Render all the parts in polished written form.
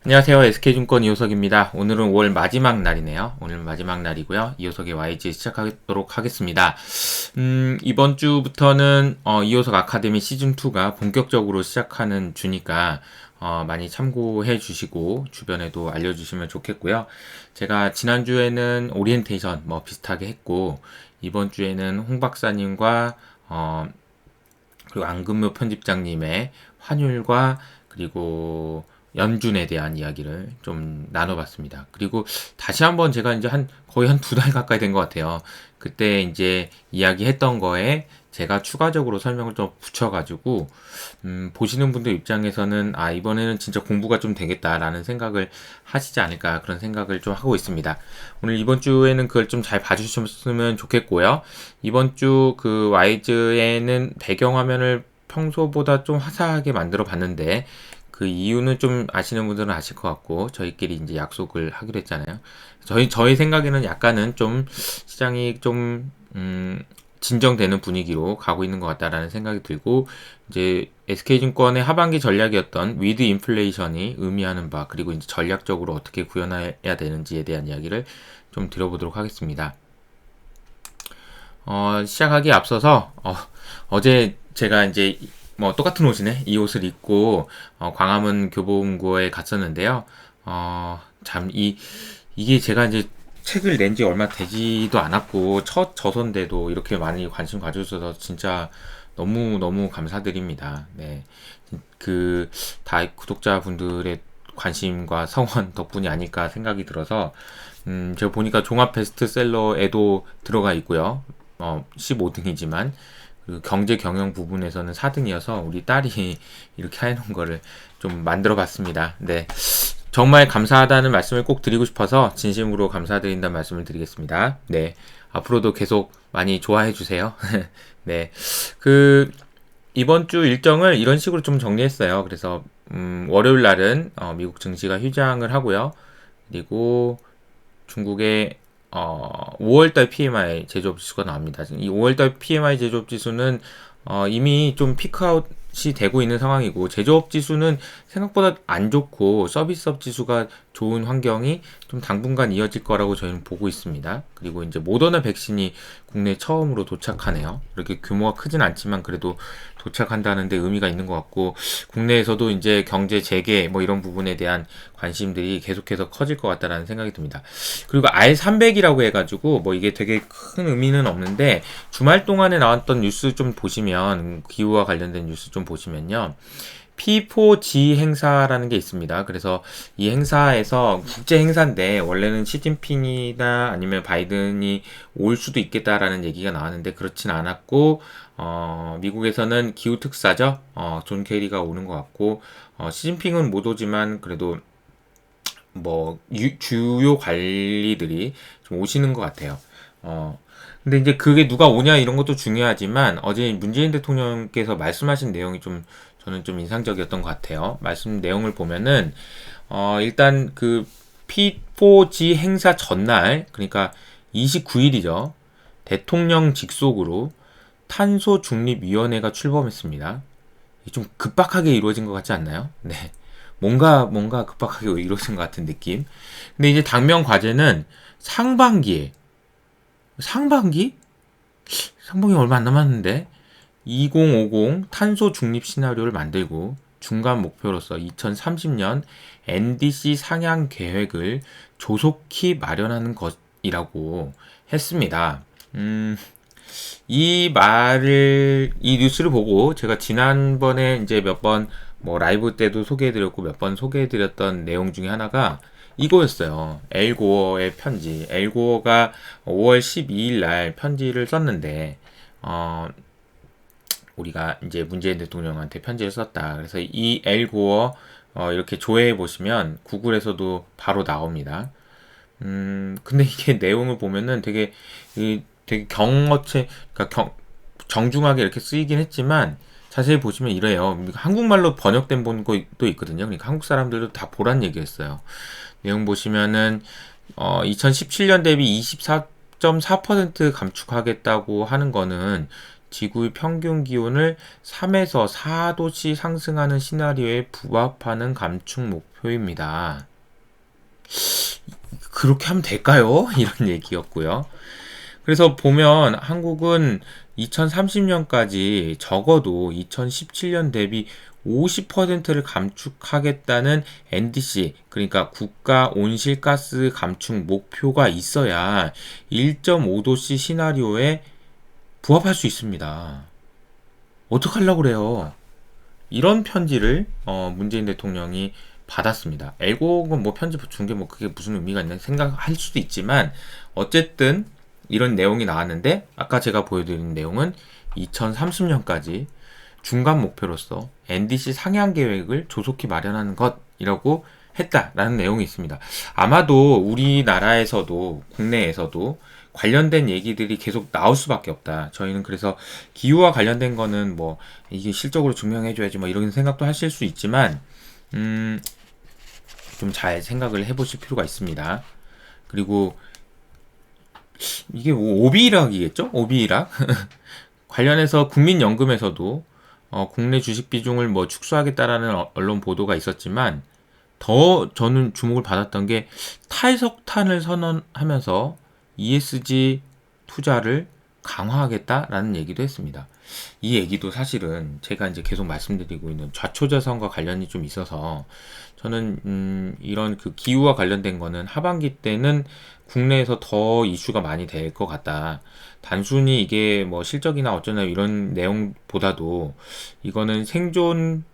안녕하세요. SK증권 이호석입니다. 오늘은 5월 마지막 날이네요. 오늘 마지막 날이고요. 이호석의 YG 시작하도록 하겠습니다. 이번 주부터는 이호석 아카데미 시즌2가 본격적으로 시작하는 주니까 많이 참고해 주시고 주변에도 알려주시면 좋겠고요. 제가 지난주에는 오리엔테이션 비슷하게 했고 이번 주에는 홍 박사님과 그리고 안근묘 편집장님의 환율과 그리고 연준에 대한 이야기를 좀 나눠봤습니다. 그리고 다시 한번 제가 이제 거의 한 2달 가까이 된 것 같아요. 그때 이제 이야기했던 거에 제가 추가적으로 설명을 좀 붙여가지고, 보시는 분들 입장에서는, 이번에는 진짜 공부가 좀 되겠다라는 생각을 하시지 않을까, 그런 생각을 좀 하고 있습니다. 오늘 이번 주에는 그걸 좀 잘 봐주셨으면 좋겠고요. 이번 주 그 와이즈에는 배경화면을 평소보다 좀 화사하게 만들어 봤는데, 그 이유는 좀 아시는 분들은 아실 것 같고, 저희끼리 이제 약속을 하기로 했잖아요. 저희 생각에는 약간은 좀 시장이 좀, 진정되는 분위기로 가고 있는 것 같다라는 생각이 들고, 이제 SK증권의 하반기 전략이었던 위드 인플레이션이 의미하는 바, 그리고 이제 전략적으로 어떻게 구현해야 되는지에 대한 이야기를 좀 들어보도록 하겠습니다. 시작하기에 앞서서, 어제 제가 이제 똑같은 옷이네. 이 옷을 입고, 광화문 교보문고에 갔었는데요. 참, 이게 제가 이제 책을 낸 지 얼마 되지도 않았고, 첫 저서인데도 이렇게 많이 관심 가져주셔서 진짜 너무너무 감사드립니다. 네. 다 구독자분들의 관심과 성원 덕분이 아닐까 생각이 들어서, 제가 보니까 종합 베스트셀러에도 들어가 있고요. 15등이지만, 그 경제 경영 부분에서는 4등이어서 우리 딸이 이렇게 해놓은 거를 좀 만들어 봤습니다. 네. 정말 감사하다는 말씀을 꼭 드리고 싶어서 진심으로 감사드린다는 말씀을 드리겠습니다. 네. 앞으로도 계속 많이 좋아해 주세요. 네. 이번 주 일정을 이런 식으로 좀 정리했어요. 그래서, 월요일 날은, 미국 증시가 휴장을 하고요. 그리고 중국의 5월달 PMI 제조업 지수가 나옵니다. 이 5월달 PMI 제조업 지수는 이미 좀 피크아웃이 되고 있는 상황이고, 제조업 지수는 생각보다 안 좋고 서비스업 지수가 좋은 환경이 좀 당분간 이어질 거라고 저희는 보고 있습니다. 그리고 이제 모더나 백신이 국내에 처음으로 도착하네요. 이렇게 규모가 크진 않지만 그래도 도착한다는 데 의미가 있는 것 같고, 국내에서도 이제 경제 재개 이런 부분에 대한 관심들이 계속해서 커질 것 같다라는 생각이 듭니다. 그리고 R300이라고 해가지고 이게 되게 큰 의미는 없는데, 주말 동안에 나왔던 뉴스 좀 보시면, 기후와 관련된 뉴스 좀 보시면요, P4G 행사라는 게 있습니다. 그래서 이 행사에서 국제 행사인데 원래는 시진핑이나 아니면 바이든이 올 수도 있겠다라는 얘기가 나왔는데 그렇진 않았고, 미국에서는 기후 특사죠. 존 케리가 오는 것 같고, 시진핑은 못 오지만 그래도 주요 관리들이 좀 오시는 것 같아요. 근데 이제 그게 누가 오냐 이런 것도 중요하지만 어제 문재인 대통령께서 말씀하신 내용이 저는 좀 인상적이었던 것 같아요. 말씀 내용을 보면은, 일단 P4G 행사 전날, 그러니까 29일이죠. 대통령 직속으로 탄소 중립위원회가 출범했습니다. 좀 급박하게 이루어진 것 같지 않나요? 네. 뭔가 급박하게 이루어진 것 같은 느낌. 근데 이제 당면 과제는 상반기? 상반기 얼마 안 남았는데 2050 탄소 중립 시나리오를 만들고 중간 목표로서 2030년 NDC 상향 계획을 조속히 마련하는 것이라고 했습니다. 이 뉴스를 보고 제가 지난번에 이제 몇 번 라이브 때도 소개해드렸고 몇 번 소개해드렸던 내용 중에 하나가 이거였어요. 엘고어의 편지. 엘고어가 5월 12일 날 편지를 썼는데, 우리가 이제 문재인 대통령한테 편지를 썼다. 그래서 이 엘고어, 이렇게 조회해 보시면 구글에서도 바로 나옵니다. 근데 이게 내용을 보면은 되게 그러니까 정중하게 이렇게 쓰이긴 했지만, 자세히 보시면 이래요. 한국말로 번역된 것도 있거든요. 그러니까 한국 사람들도 다 보란 얘기였어요. 내용 보시면은 2017년 대비 24.4% 감축하겠다고 하는 거는 지구의 평균 기온을 3에서 4도씩 상승하는 시나리오에 부합하는 감축 목표입니다. 그렇게 하면 될까요? 이런 얘기였고요. 그래서 보면 한국은 2030년까지 적어도 2017년 대비 50%를 감축하겠다는 NDC, 그러니까 국가 온실가스 감축 목표가 있어야 1.5도씨 시나리오에 부합할 수 있습니다. 어떡하려고 그래요? 이런 편지를 문재인 대통령이 받았습니다. 애국은 뭐 편지 준 게 뭐 그게 무슨 의미가 있나 생각할 수도 있지만 어쨌든 이런 내용이 나왔는데 아까 제가 보여드린 내용은 2030년까지 중간 목표로서 NDC 상향 계획을 조속히 마련하는 것이라고 했다라는 내용이 있습니다. 아마도 우리나라에서도 국내에서도 관련된 얘기들이 계속 나올 수밖에 없다. 저희는 그래서 기후와 관련된 거는 뭐 이게 실적으로 증명해줘야지 뭐 이런 생각도 하실 수 있지만 좀 잘 생각을 해보실 필요가 있습니다. 그리고 이게 뭐 오비락이겠죠? 오비락 관련해서 국민연금에서도 국내 주식 비중을 뭐 축소하겠다라는 언론 보도가 있었지만 더 저는 주목을 받았던 게 탈석탄을 선언하면서 ESG 투자를 강화하겠다라는 얘기도 했습니다. 이 얘기도 사실은 제가 이제 계속 말씀드리고 있는 좌초자산과 관련이 좀 있어서 저는 이런 그 기후와 관련된 거는 하반기 때는 국내에서 더 이슈가 많이 될 것 같다. 단순히 이게 뭐 실적이나 어쩌나 이런 내용보다도 이거는 생존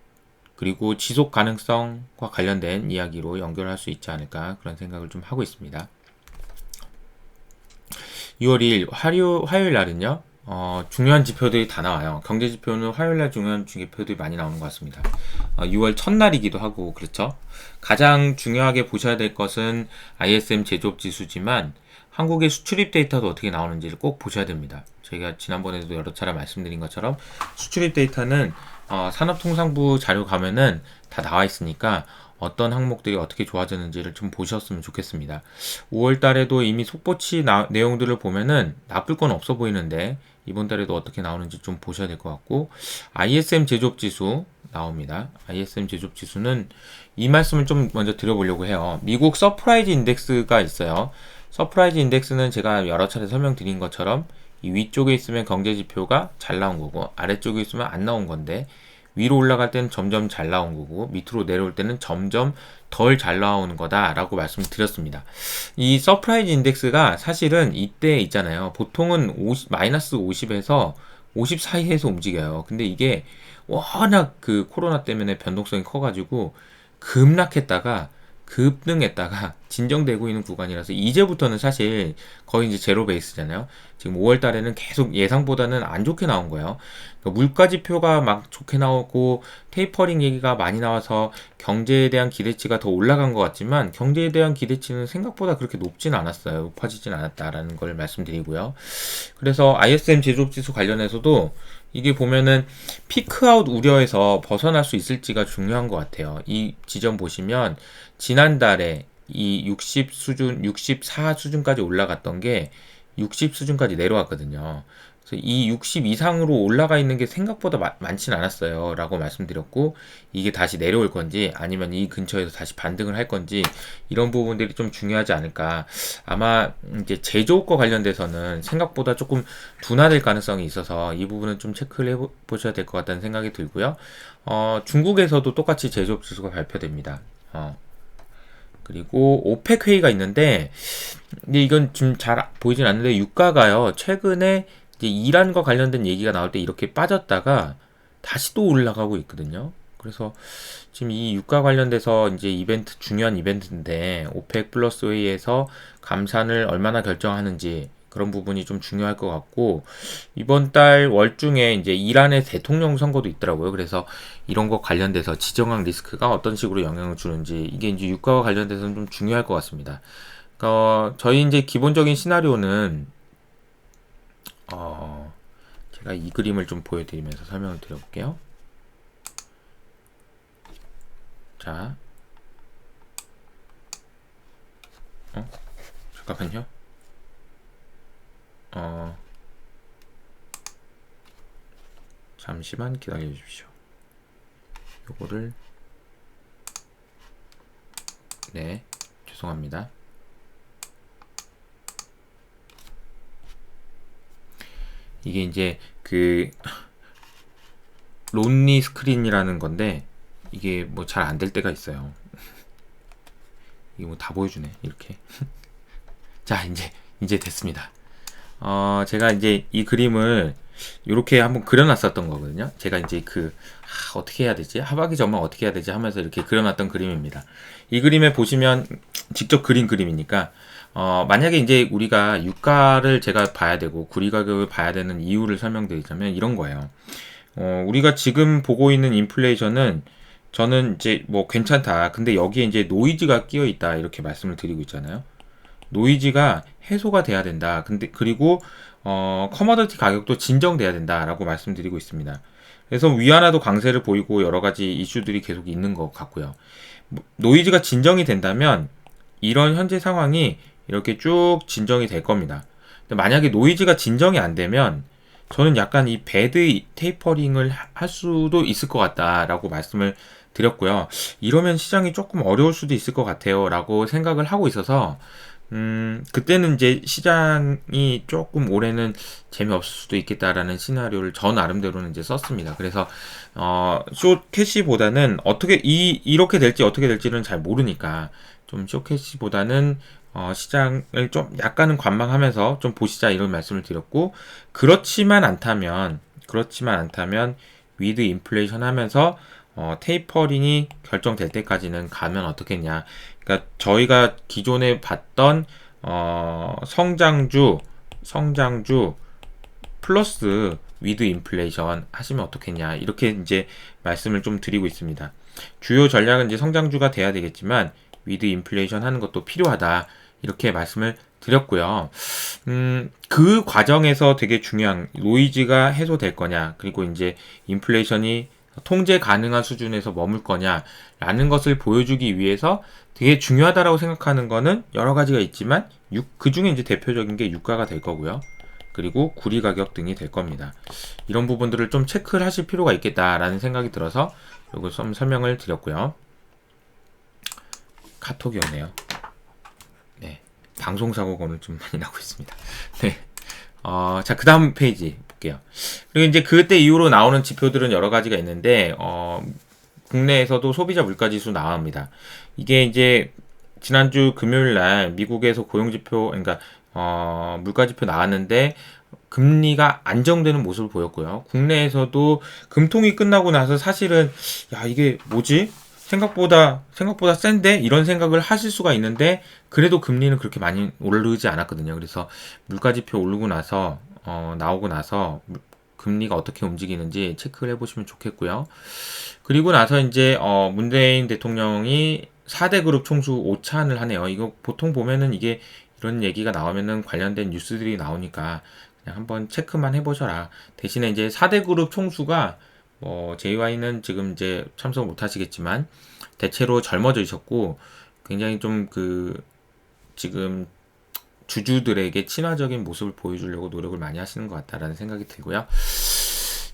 그리고 지속 가능성과 관련된 이야기로 연결할 수 있지 않을까 그런 생각을 좀 하고 있습니다. 6월 2일 화요일 날은요. 중요한 지표들이 다 나와요. 경제 지표는 화요일 날 중요한 지표들이 많이 나오는 것 같습니다. 6월 첫날이기도 하고 그렇죠. 가장 중요하게 보셔야 될 것은 ISM 제조업 지수지만 한국의 수출입 데이터도 어떻게 나오는지를 꼭 보셔야 됩니다. 저희가 지난번에도 여러 차례 말씀드린 것처럼 수출입 데이터는 산업통상부 자료 가면은 다 나와 있으니까 어떤 항목들이 어떻게 좋아졌는지를 좀 보셨으면 좋겠습니다. 5월 달에도 이미 속보치 내용들을 보면은 나쁠 건 없어 보이는데 이번 달에도 어떻게 나오는지 좀 보셔야 될 것 같고 ISM 제조업 지수 나옵니다. ISM 제조업 지수는 이 말씀을 좀 먼저 드려보려고 해요. 미국 서프라이즈 인덱스가 있어요. 서프라이즈 인덱스는 제가 여러 차례 설명드린 것처럼 이 위쪽에 있으면 경제 지표가 잘 나온 거고 아래쪽에 있으면 안 나온 건데 위로 올라갈 때는 점점 잘 나온 거고 밑으로 내려올 때는 점점 덜 잘 나오는 거다라고 말씀을 드렸습니다. 이 서프라이즈 인덱스가 사실은 이때 있잖아요. 보통은 마이너스 50에서 50 사이에서 움직여요. 근데 이게 워낙 그 코로나 때문에 변동성이 커가지고 급락했다가 급등했다가 진정되고 있는 구간이라서 이제부터는 사실 거의 이제 제로 베이스잖아요. 지금 5월 달에는 계속 예상보다는 안 좋게 나온 거예요. 그러니까 물가 지표가 막 좋게 나오고 테이퍼링 얘기가 많이 나와서 경제에 대한 기대치가 더 올라간 것 같지만 경제에 대한 기대치는 생각보다 그렇게 높진 않았어요. 높아지진 않았다라는 걸 말씀드리고요. 그래서 ISM 제조업 지수 관련해서도 이게 보면은 피크아웃 우려에서 벗어날 수 있을지가 중요한 것 같아요. 이 지점 보시면 지난달에 이 60 수준, 64 수준까지 올라갔던 게 60 수준까지 내려왔거든요. 그래서 이 60 이상으로 올라가 있는 게 생각보다 많진 않았어요. 라고 말씀드렸고, 이게 다시 내려올 건지, 아니면 이 근처에서 다시 반등을 할 건지, 이런 부분들이 좀 중요하지 않을까. 아마, 이제 제조업과 관련돼서는 생각보다 조금 둔화될 가능성이 있어서, 이 부분은 좀 체크를 해보셔야 될 것 같다는 생각이 들고요. 중국에서도 똑같이 제조업 지수가 발표됩니다. 그리고 오펙 회의가 있는데, 근데 이건 좀 잘 보이진 않는데, 유가가요, 최근에 이제 이란과 관련된 얘기가 나올 때 이렇게 빠졌다가 다시 또 올라가고 있거든요. 그래서 지금 이 유가 관련돼서 이제 이벤트, 중요한 이벤트인데, 오펙 플러스 회의에서 감산을 얼마나 결정하는지, 그런 부분이 좀 중요할 것 같고, 이번 달 월중에 이제 이란의 대통령 선거도 있더라고요. 그래서 이런 거 관련돼서 지정학 리스크가 어떤 식으로 영향을 주는지, 이게 이제 유가와 관련돼서는 좀 중요할 것 같습니다. 저희 이제 기본적인 시나리오는, 제가 이 그림을 좀 보여드리면서 설명을 드려볼게요. 자, 잠깐만요. 잠시만 기다려 주십시오. 요거를 네, 죄송합니다. 이게 이제 그 론리 스크린이라는 건데 이게 뭐 잘 안 될 때가 있어요. 이거 뭐 다 보여주네 이렇게. 자, 이제 됐습니다. 제가 이제 이 그림을 이렇게 한번 그려놨었던 거거든요. 제가 이제 어떻게 해야 되지? 하박이 전망 어떻게 해야 되지? 하면서 이렇게 그려놨던 그림입니다. 이 그림에 보시면 직접 그린 그림이니까, 만약에 이제 우리가 유가를 제가 봐야 되고 구리 가격을 봐야 되는 이유를 설명드리자면 이런 거예요. 우리가 지금 보고 있는 인플레이션은 저는 이제 뭐 괜찮다. 근데 여기에 이제 노이즈가 끼어 있다. 이렇게 말씀을 드리고 있잖아요. 노이즈가 해소가 돼야 된다. 근데 그리고 커머더티 가격도 진정돼야 된다라고 말씀드리고 있습니다. 그래서 위안화도 강세를 보이고 여러 가지 이슈들이 계속 있는 것 같고요. 노이즈가 진정이 된다면 이런 현재 상황이 이렇게 쭉 진정이 될 겁니다. 근데 만약에 노이즈가 진정이 안 되면 저는 약간 이 배드 테이퍼링을 할 수도 있을 것 같다라고 말씀을 드렸고요. 이러면 시장이 조금 어려울 수도 있을 것 같아요 라고 생각을 하고 있어서 그때는 이제 시장이 조금 올해는 재미없을 수도 있겠다라는 시나리오를 저 나름대로는 이제 썼습니다. 그래서 숏 캐시보다는 이렇게 될지 어떻게 될지는 잘 모르니까 좀 숏 캐시보다는 시장을 좀 약간은 관망하면서 좀 보시자 이런 말씀을 드렸고, 그렇지만 않다면 위드 인플레이션 하면서 테이퍼링이 결정될 때까지는 가면 어떻겠냐. 그러니까 저희가 기존에 봤던 성장주 플러스 위드 인플레이션 하시면 어떻겠냐. 이렇게 이제 말씀을 좀 드리고 있습니다. 주요 전략은 이제 성장주가 돼야 되겠지만 위드 인플레이션 하는 것도 필요하다. 이렇게 말씀을 드렸고요. 그 과정에서 되게 중요한 노이즈가 해소될 거냐, 그리고 이제 인플레이션이 통제 가능한 수준에서 머물 거냐라는 것을 보여주기 위해서 되게 중요하다라고 생각하는 거는 여러 가지가 있지만 그 중에 이제 대표적인 게 유가가 될 거고요. 그리고 구리 가격 등이 될 겁니다. 이런 부분들을 좀 체크를 하실 필요가 있겠다라는 생각이 들어서 이걸 좀 설명을 드렸고요. 카톡이 오네요. 네, 방송사고가 오늘 좀 많이 나고 있습니다. 네. 자, 그 다음 페이지 볼게요. 그리고 이제 그때 이후로 나오는 지표들은 여러 가지가 있는데, 국내에서도 소비자 물가지수 나옵니다. 이게 이제 지난주 금요일 날 미국에서 고용지표, 그러니까, 물가지표 나왔는데, 금리가 안정되는 모습을 보였고요. 국내에서도 금통이 끝나고 나서 사실은, 야, 이게 뭐지? 생각보다 센데? 이런 생각을 하실 수가 있는데, 그래도 금리는 그렇게 많이 오르지 않았거든요. 그래서 물가지표 오르고 나서, 나오고 나서, 금리가 어떻게 움직이는지 체크를 해보시면 좋겠고요. 그리고 나서 이제, 문재인 대통령이 4대 그룹 총수 오찬을 하네요. 이거 보통 보면은 이게 이런 얘기가 나오면은 관련된 뉴스들이 나오니까 그냥 한번 체크만 해보셔라. 대신에 이제 4대 그룹 총수가 JY는 지금 이제 참석 못 하시겠지만, 대체로 젊어지셨고, 굉장히 좀 지금 주주들에게 친화적인 모습을 보여주려고 노력을 많이 하시는 것 같다라는 생각이 들고요.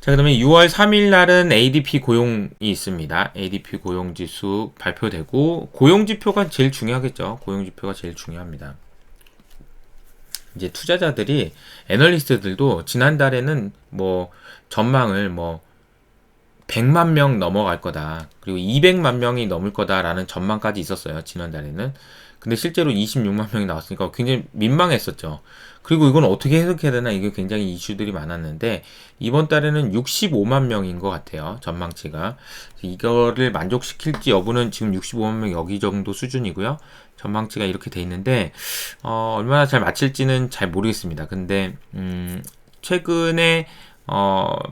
자, 그 다음에 6월 3일 날은 ADP 고용이 있습니다. ADP 고용지수 발표되고, 고용지표가 제일 중요하겠죠. 고용지표가 제일 중요합니다. 이제 투자자들이, 애널리스트들도 지난달에는 전망을 100만 명 넘어갈 거다. 그리고 200만 명이 넘을 거다라는 전망까지 있었어요. 지난달에는. 근데 실제로 26만 명이 나왔으니까 굉장히 민망했었죠. 그리고 이건 어떻게 해석해야 되나, 이게 굉장히 이슈들이 많았는데, 이번 달에는 65만 명인 것 같아요. 전망치가. 이거를 만족시킬지 여부는 지금 65만 명 여기 정도 수준이고요. 전망치가 이렇게 돼 있는데, 얼마나 잘 맞힐지는 잘 모르겠습니다. 근데, 최근에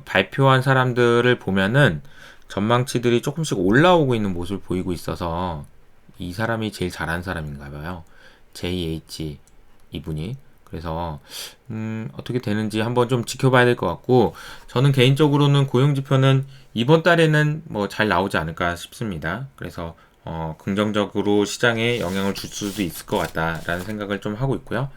발표한 사람들을 보면은 전망치들이 조금씩 올라오고 있는 모습을 보이고 있어서 이 사람이 제일 잘한 사람인가 봐요. JH 이분이. 그래서 어떻게 되는지 한번 좀 지켜봐야 될 것 같고, 저는 개인적으로는 고용지표는 이번 달에는 잘 나오지 않을까 싶습니다. 그래서 긍정적으로 시장에 영향을 줄 수도 있을 것 같다라는 생각을 좀 하고 있고요.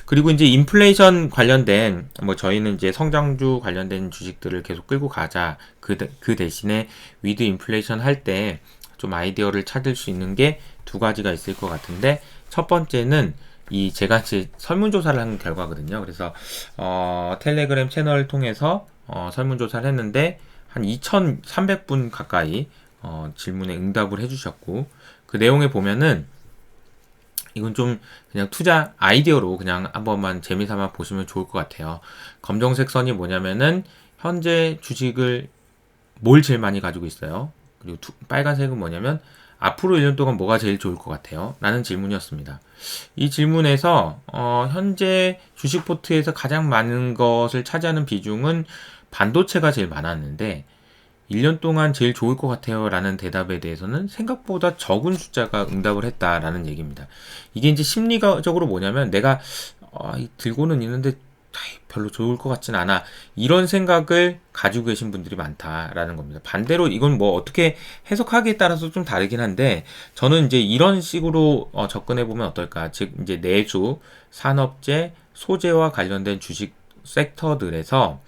그리고 이제 인플레이션 관련된 뭐 저희는 이제 성장주 관련된 주식들을 계속 끌고 가자. 그 대신에 위드 인플레이션 할 때 좀 아이디어를 찾을 수 있는 게 두 가지가 있을 것 같은데, 첫 번째는 이 제가 이제 설문조사를 한 결과거든요. 그래서 텔레그램 채널을 통해서 설문조사를 했는데 한 2,300분 가까이 질문에 응답을 해주셨고, 그 내용에 보면은 이건 좀 그냥 투자 아이디어로 그냥 한번만 재미삼아 보시면 좋을 것 같아요. 검정색 선이 뭐냐면은 현재 주식을 뭘 제일 많이 가지고 있어요. 그리고 빨간색은 뭐냐면 앞으로 1년 동안 뭐가 제일 좋을 것 같아요? 라는 질문이었습니다. 이 질문에서 현재 주식 포트에서 가장 많은 것을 차지하는 비중은 반도체가 제일 많았는데, 1년 동안 제일 좋을 것 같아요 라는 대답에 대해서는 생각보다 적은 숫자가 응답을 했다라는 얘기입니다. 이게 이제 심리적으로 뭐냐면, 내가 들고는 있는데 별로 좋을 것 같진 않아, 이런 생각을 가지고 계신 분들이 많다라는 겁니다. 반대로 이건 뭐 어떻게 해석하기에 따라서 좀 다르긴 한데, 저는 이제 이런 식으로 접근해 보면 어떨까. 즉 이제 내수, 산업재, 소재와 관련된 주식 섹터들에서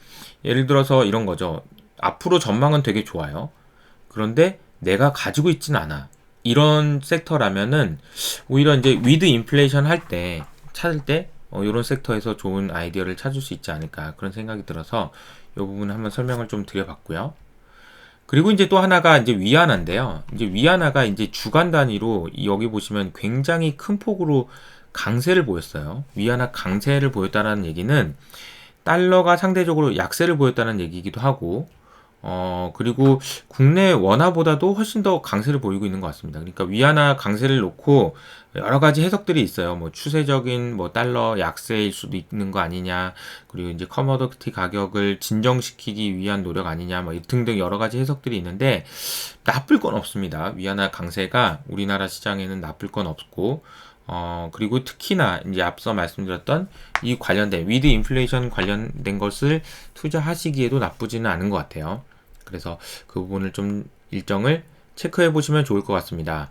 예를 들어서 이런 거죠. 앞으로 전망은 되게 좋아요. 그런데 내가 가지고 있진 않아. 이런 섹터라면은 오히려 이제 위드 인플레이션 할 때 찾을 때 이런 섹터에서 좋은 아이디어를 찾을 수 있지 않을까, 그런 생각이 들어서 이 부분을 한번 설명을 좀 드려봤고요. 그리고 이제 또 하나가 이제 위안화인데요. 이제 위안화가 이제 주간 단위로 여기 보시면 굉장히 큰 폭으로 강세를 보였어요. 위안화 강세를 보였다는 얘기는 달러가 상대적으로 약세를 보였다는 얘기이기도 하고, 그리고 국내 원화보다도 훨씬 더 강세를 보이고 있는 것 같습니다. 그러니까 위안화 강세를 놓고 여러 가지 해석들이 있어요. 뭐 추세적인 뭐 달러 약세일 수도 있는 거 아니냐, 그리고 이제 커머더티 가격을 진정시키기 위한 노력 아니냐, 뭐 등등 여러 가지 해석들이 있는데, 나쁠 건 없습니다. 위안화 강세가 우리나라 시장에는 나쁠 건 없고, 그리고 특히나 이제 앞서 말씀드렸던 이 관련된 위드 인플레이션 관련된 것을 투자하시기에도 나쁘지는 않은 것 같아요. 그래서 그 부분을 좀 일정을 체크해 보시면 좋을 것 같습니다.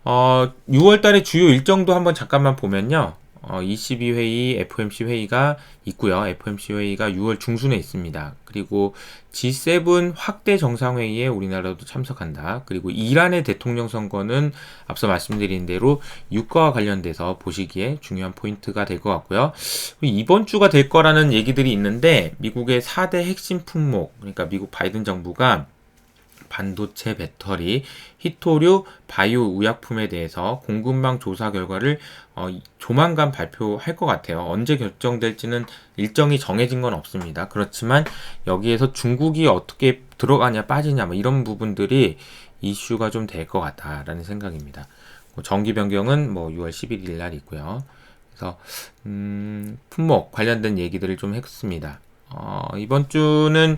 6월 달에 주요 일정도 한번 잠깐만 보면요. ECB 회의, FOMC 회의가 있고요. FOMC 회의가 6월 중순에 있습니다. 그리고 G7 확대 정상회의에 우리나라도 참석한다. 그리고 이란의 대통령 선거는 앞서 말씀드린 대로 유가와 관련돼서 보시기에 중요한 포인트가 될 것 같고요. 이번 주가 될 거라는 얘기들이 있는데, 미국의 4대 핵심 품목, 그러니까 미국 바이든 정부가 반도체, 배터리, 히토류, 바이오 의약품에 대해서 공급망 조사 결과를 조만간 발표할 것 같아요. 언제 결정될지는 일정이 정해진 건 없습니다. 그렇지만 여기에서 중국이 어떻게 들어가냐 빠지냐 뭐 이런 부분들이 이슈가 좀 될 것 같다라는 생각입니다. 정기 변경은 뭐 6월 11일 날 있고요. 그래서 품목 관련된 얘기들을 좀 했습니다. 이번 주는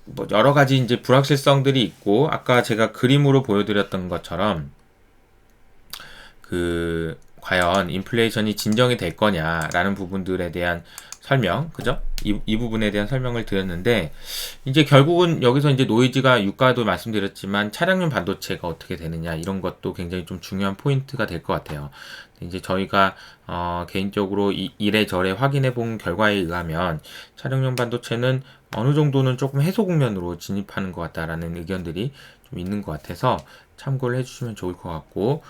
뭐 여러 가지 이제 불확실성들이 있고, 아까 제가 그림으로 보여드렸던 것처럼 과연 인플레이션이 진정이 될 거냐라는 부분들에 대한 설명, 그죠? 이 부분에 대한 설명을 드렸는데, 이제 결국은 여기서 이제 노이즈가, 유가도 말씀드렸지만 차량용 반도체가 어떻게 되느냐, 이런 것도 굉장히 좀 중요한 포인트가 될 것 같아요. 이제 저희가 개인적으로 이래저래 확인해 본 결과에 의하면 차량용 반도체는 어느 정도는 조금 해소 국면으로 진입하는 것 같다라는 의견들이 좀 있는 것 같아서 참고를 해주시면 좋을 것 같고,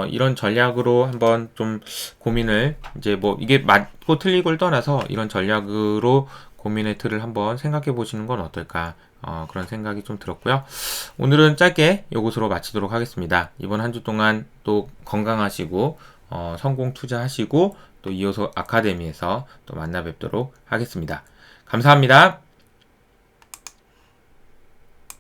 이런 전략으로 한번 좀 고민을, 이제 뭐 이게 맞고 틀리고를 떠나서 이런 전략으로 고민의 틀을 한번 생각해 보시는 건 어떨까, 그런 생각이 좀 들었고요. 오늘은 짧게 이것으로 마치도록 하겠습니다. 이번 한 주 동안 또 건강하시고 성공 투자하시고 또 이호소 아카데미에서 또 만나 뵙도록 하겠습니다. 감사합니다.